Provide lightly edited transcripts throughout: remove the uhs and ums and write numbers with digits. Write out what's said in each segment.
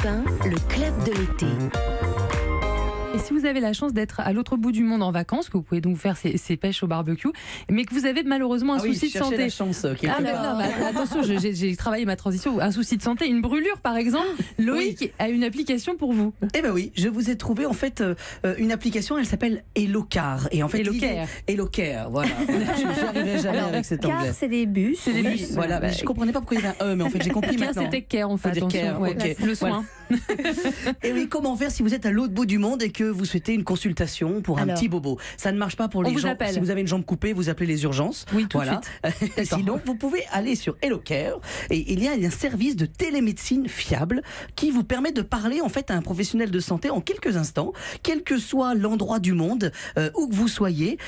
Europe 1, le club de l'été. Et si vous avez la chance d'être à l'autre bout du monde en vacances, que vous pouvez donc faire ces pêches au barbecue, mais que vous avez malheureusement un souci de santé. La chance, Attention, j'ai travaillé ma transition. Un souci de santé, une brûlure par exemple. Loïc a une application pour vous. Eh ben oui, je vous ai trouvé en fait une application. Elle s'appelle HelloCare. Et en fait, HelloCare, voilà. Je n'arriverai jamais avec cet anglais. Car c'est des bus. C'est des bus. Voilà, mais je comprenais pas pourquoi il y avait un E, mais en fait j'ai compris Care, maintenant. c'était care en fait. Faut dire care, ok. Le soin. Et oui, comment faire si vous êtes à l'autre bout du monde et que vous souhaitez une consultation pour un petit bobo? Ça ne marche pas pour les gens. Si vous avez une jambe coupée, vous appelez les urgences. Oui, tout de suite. Sinon, vous pouvez aller sur HelloCare et il y a un service de télémédecine fiable qui vous permet de parler en fait à un professionnel de santé en quelques instants, quel que soit l'endroit du monde, où que vous soyez.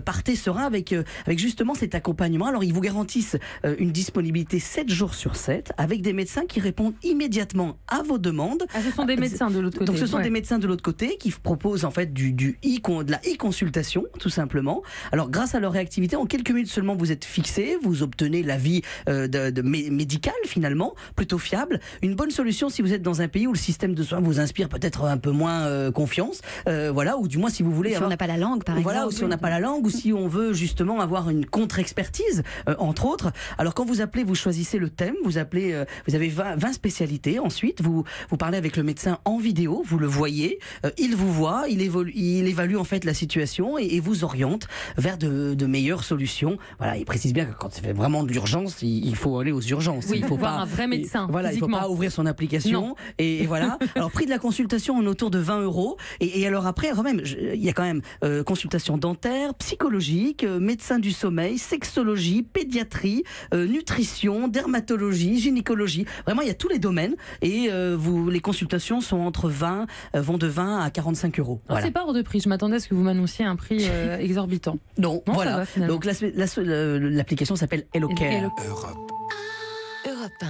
Partez serein avec justement cet accompagnement. Alors, ils vous garantissent une disponibilité 7 jours sur 7 avec des médecins qui répondent immédiatement à vos demandes. Ah, ce sont des médecins de l'autre côté. Donc ce sont des médecins de l'autre côté qui proposent en fait de la e-consultation tout simplement. Alors grâce à leur réactivité, en quelques minutes seulement vous êtes fixé, vous obtenez l'avis médical finalement, plutôt fiable. Une bonne solution si vous êtes dans un pays où le système de soins vous inspire peut-être un peu moins confiance, voilà, ou du moins si vous voulez... Si on n'a pas la langue par exemple. Voilà, ou si on n'a pas la langue, ou si on veut justement avoir une contre-expertise, entre autres. Alors quand vous appelez, vous choisissez le thème, vous avez 20 spécialités, ensuite vous parlez avec le médecin en vidéo, vous le voyez, il vous voit, il évalue en fait la situation et vous oriente vers de meilleures solutions. Voilà, il précise bien que quand c'est vraiment de l'urgence, il faut aller aux urgences. Oui, il faut voir un vrai médecin. Voilà, il ne faut pas ouvrir son application. Et voilà. Alors prix de la consultation, on est autour de 20 €. Et alors après, quand même, il y a quand même consultation dentaire, psychologique, médecin du sommeil, sexologie, pédiatrie, nutrition, dermatologie, gynécologie. Vraiment, il y a tous les domaines. Et les consultations vont de 20 à 45 €. Voilà. C'est pas hors de prix. Je m'attendais à ce que vous m'annonciez un prix exorbitant. Non, voilà. Va, donc l'application s'appelle HelloCare. Europe 1.